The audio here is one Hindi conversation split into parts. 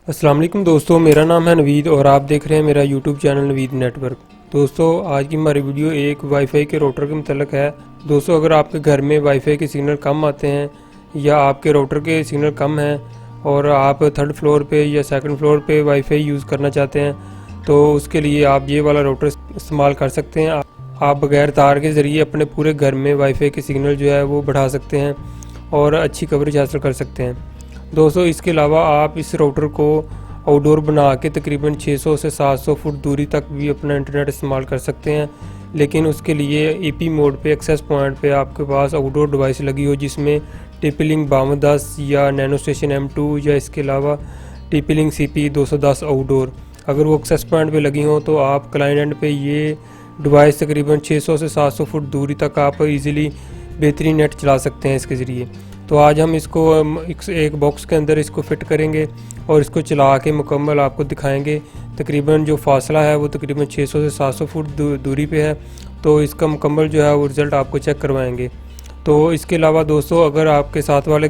अस्सलाम वालेकुम दोस्तों, मेरा नाम है नवीद और आप देख रहे हैं मेरा यूट्यूब चैनल नवीद नेटवर्क। दोस्तों, आज की हमारी वीडियो एक वाईफाई के राउटर के मतलब है। दोस्तों, अगर आपके घर में वाईफाई के सिग्नल कम आते हैं या आपके राउटर के सिग्नल कम हैं और आप थर्ड फ्लोर पे या सेकंड फ्लोर पे वाईफाई यूज़ करना चाहते हैं तो उसके लिए आप ये वाला राउटर इस्तेमाल कर सकते हैं। आप बगैर तार के ज़रिए अपने पूरे घर में वाईफाई के सिग्नल जो है वो बढ़ा सकते हैं और अच्छी कवरेज हासिल कर सकते हैं। दोस्तों, इसके अलावा आप इस राउटर को आउटडोर बना के तकरीबन 600 से 700 फुट दूरी तक भी अपना इंटरनेट इस्तेमाल कर सकते हैं, लेकिन उसके लिए ईपी मोड पे एक्सेस पॉइंट पे आपके पास आउटडोर डिवाइस लगी हो जिसमें TP-Link 5210 या नैनो स्टेशन M2 या इसके अलावा TP-Link CP 210 आउटडोर अगर वो एक्सेस पॉइंट पे लगी हो तो आप क्लाइंट एंड पे ये डिवाइस तकरीबन 600 से 700 फुट दूरी तक आप इजीली बेहतरीन नेट चला सकते हैं इसके ज़रिए। तो आज हम इसको एक बॉक्स के अंदर इसको फिट करेंगे और इसको चला के मुकम्मल आपको दिखाएंगे। तकरीबन जो फासला है वो तकरीबन 600 से 700 फुट दूरी पे है, तो इसका मुकम्मल जो है वो रिज़ल्ट आपको चेक करवाएंगे। तो इसके अलावा दोस्तों, अगर आपके साथ वाले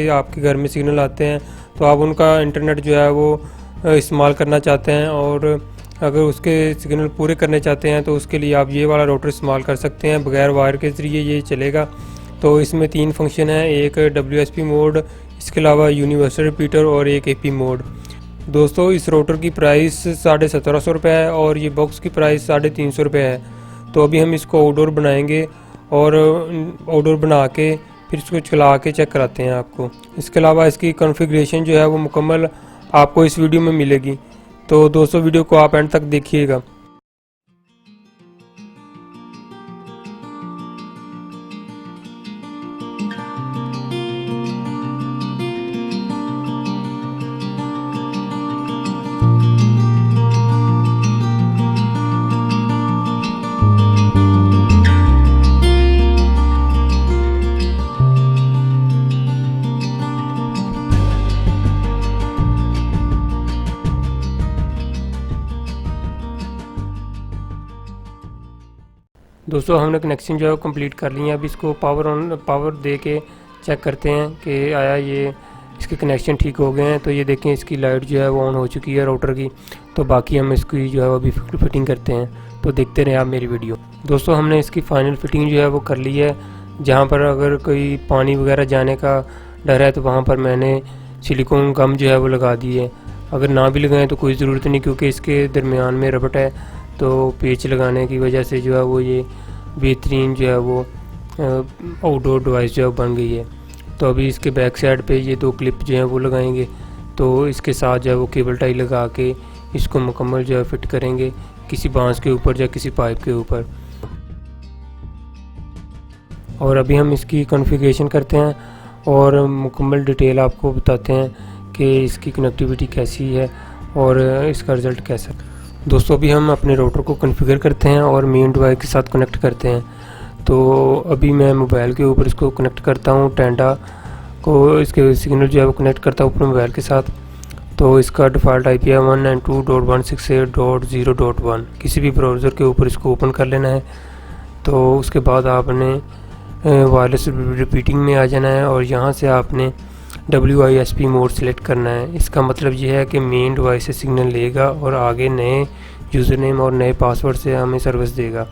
आपके घर में सिग्नल आते हैं तो आप उनका इंटरनेट जो है वो इस्तेमाल करना चाहते हैं और अगर उसके सिग्नल पूरे करने चाहते हैं तो उसके लिए आप ये वाला राउटर इस्तेमाल कर सकते हैं। बगैर वायर के ज़रिए ये चलेगा। तो इसमें 3 फंक्शन हैं, एक WSP मोड, इसके अलावा यूनिवर्सल रिपीटर और एक AP मोड। दोस्तों, इस राउटर की प्राइस 1750 रुपये है और ये बॉक्स की प्राइस 350 रुपये है। तो अभी हम इसको आउटडोर बनाएंगे और आउटडोर बना के फिर इसको चला के चेक कराते हैं आपको। इसके अलावा इसकी कॉन्फ़िगरेशन जो है वो मुकम्मल आपको इस वीडियो में मिलेगी। तो दोस्तों, वीडियो को आप एंड तक देखिएगा। दोस्तों, हमने कनेक्शन जो है कंप्लीट कर लिया है। अब इसको पावर दे के चेक करते हैं कि आया ये इसके कनेक्शन ठीक हो गए हैं। तो ये देखें, इसकी लाइट जो है वो ऑन हो चुकी है राउटर की। तो बाकी हम इसकी जो है वो अभी फिटिंग करते हैं। तो देखते रहें आप मेरी वीडियो। दोस्तों, हमने इसकी फ़ाइनल फिटिंग जो है वो कर ली है। जहाँ पर अगर कोई पानी वगैरह जाने का डर है तो वहाँ पर मैंने सिलिकॉन गम जो है वो लगा दी है। अगर ना भी लगाएं तो कोई ज़रूरत नहीं, क्योंकि इसके दरमियान में रबट है। तो पेच लगाने की वजह से जो है वो ये बेहतरीन जो है वो आउटडोर डिवाइस जो है बन गई है। तो अभी इसके बैक साइड पे ये 2 क्लिप जो हैं वो लगाएंगे। तो इसके साथ जो है वो केबल टाई लगा के इसको मुकम्मल जो है फिट करेंगे किसी बांस के ऊपर या किसी पाइप के ऊपर। और अभी हम इसकी कॉन्फ़िगरेशन करते हैं और मुकम्मल डिटेल आपको बताते हैं कि इसकी कनेक्टिविटी कैसी है और इसका रिज़ल्ट कैसा है। दोस्तों, अभी हम अपने राउटर को कॉन्फ़िगर करते हैं और मेन डिवाइस के साथ कनेक्ट करते हैं। तो अभी मैं मोबाइल के ऊपर इसको कनेक्ट करता हूँ, टेंडा को इसके सिग्नल जो है वो कनेक्ट करता हूँ अपने मोबाइल के साथ। तो इसका डिफ़ॉल्ट IP है 192.168.0.1। किसी भी ब्राउज़र के ऊपर इसको ओपन कर लेना है। तो उसके बाद आपने वायरलेस रिपीटिंग में आ जाना है और यहाँ से आपने WISP मोड सेलेक्ट करना है। इसका मतलब ये है कि मेन डिवाइस से सिग्नल लेगा और आगे नए यूज़र नेम और नए पासवर्ड से हमें सर्विस देगा।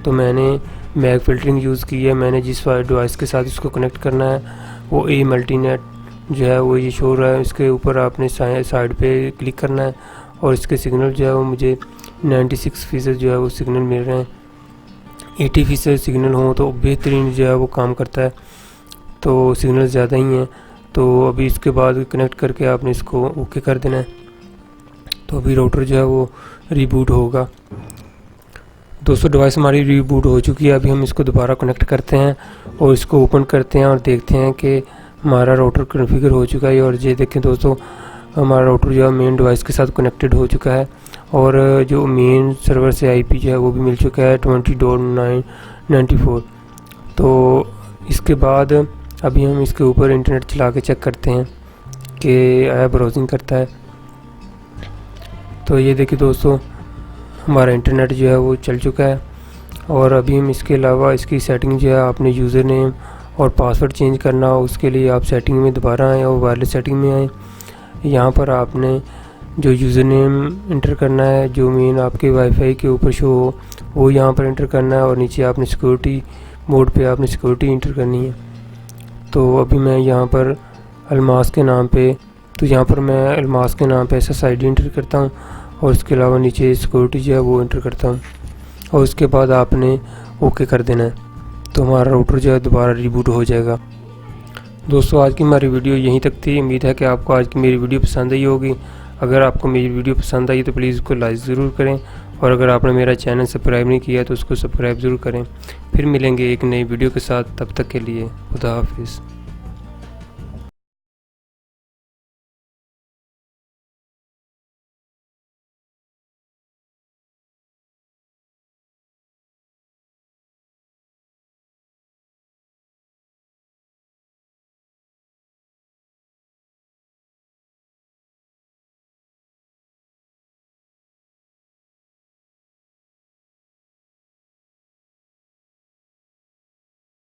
तो मैंने मैग फिल्टरिंग यूज़ की है। मैंने जिस डिवाइस के साथ इसको कनेक्ट करना है वो A मल्टीनेट जो है वो ये शो हो रहा है। इसके ऊपर आपने साइड पे क्लिक करना है और इसके सिग्नल जो है वो मुझे 96% जो है वो सिग्नल मिल रहे हैं। 80% सिग्नल हो तो बेहतरीन जो है वो काम करता है। तो सिग्नल ज़्यादा ही हैं। तो अभी इसके बाद कनेक्ट करके आपने इसको ओके कर देना है। तो अभी राउटर जो है वो रीबूट होगा। दोस्तों, डिवाइस हमारी रीबूट हो चुकी है। अभी हम इसको दोबारा कनेक्ट करते हैं और इसको ओपन करते हैं और देखते हैं कि हमारा राउटर कॉन्फ़िगर हो चुका है। और ये देखें दोस्तों, हमारा राउटर जो है मेन डिवाइस के साथ कनेक्टेड हो चुका है और जो मेन सर्वर से IP जो है वो भी मिल चुका है 20.994। तो इसके बाद अभी हम इसके ऊपर इंटरनेट चला के चेक करते हैं कि आया ब्राउजिंग करता है। तो ये देखिए दोस्तों, हमारा इंटरनेट जो है वो चल चुका है। और अभी हम इसके अलावा इसकी सेटिंग जो है आपने यूज़र नेम और पासवर्ड चेंज करना हो उसके लिए आप सेटिंग में दोबारा आएँ और वायरलेस सेटिंग में आएँ। यहाँ पर आपने जो यूज़र नेम इंटर करना है, जो मेन आपके वाईफाई के ऊपर शो हो वो यहाँ पर इंटर करना है, और नीचे आपने सिक्योरिटी मोड पे आपने सिक्योरिटी इंटर करनी है। तो अभी मैं यहाँ पर अलमास के नाम पे SSID इंटर करता हूँ, और इसके अलावा नीचे सिक्योरिटी जो है वो इंटर करता हूँ, और उसके बाद आपने ओके कर देना है, तो हमारा राउटर जो है दोबारा रिबूट हो जाएगा। दोस्तों, आज की हमारी वीडियो यहीं तक थी। उम्मीद है कि आपको आज की मेरी वीडियो पसंद आई होगी। अगर आपको मेरी वीडियो पसंद आई तो प्लीज़ उसको लाइक ज़रूर करें, और अगर आपने मेरा चैनल सब्सक्राइब नहीं किया तो उसको सब्सक्राइब ज़रूर करें। फिर मिलेंगे एक नई वीडियो के साथ, तब तक के लिए खुदा हाफिज़।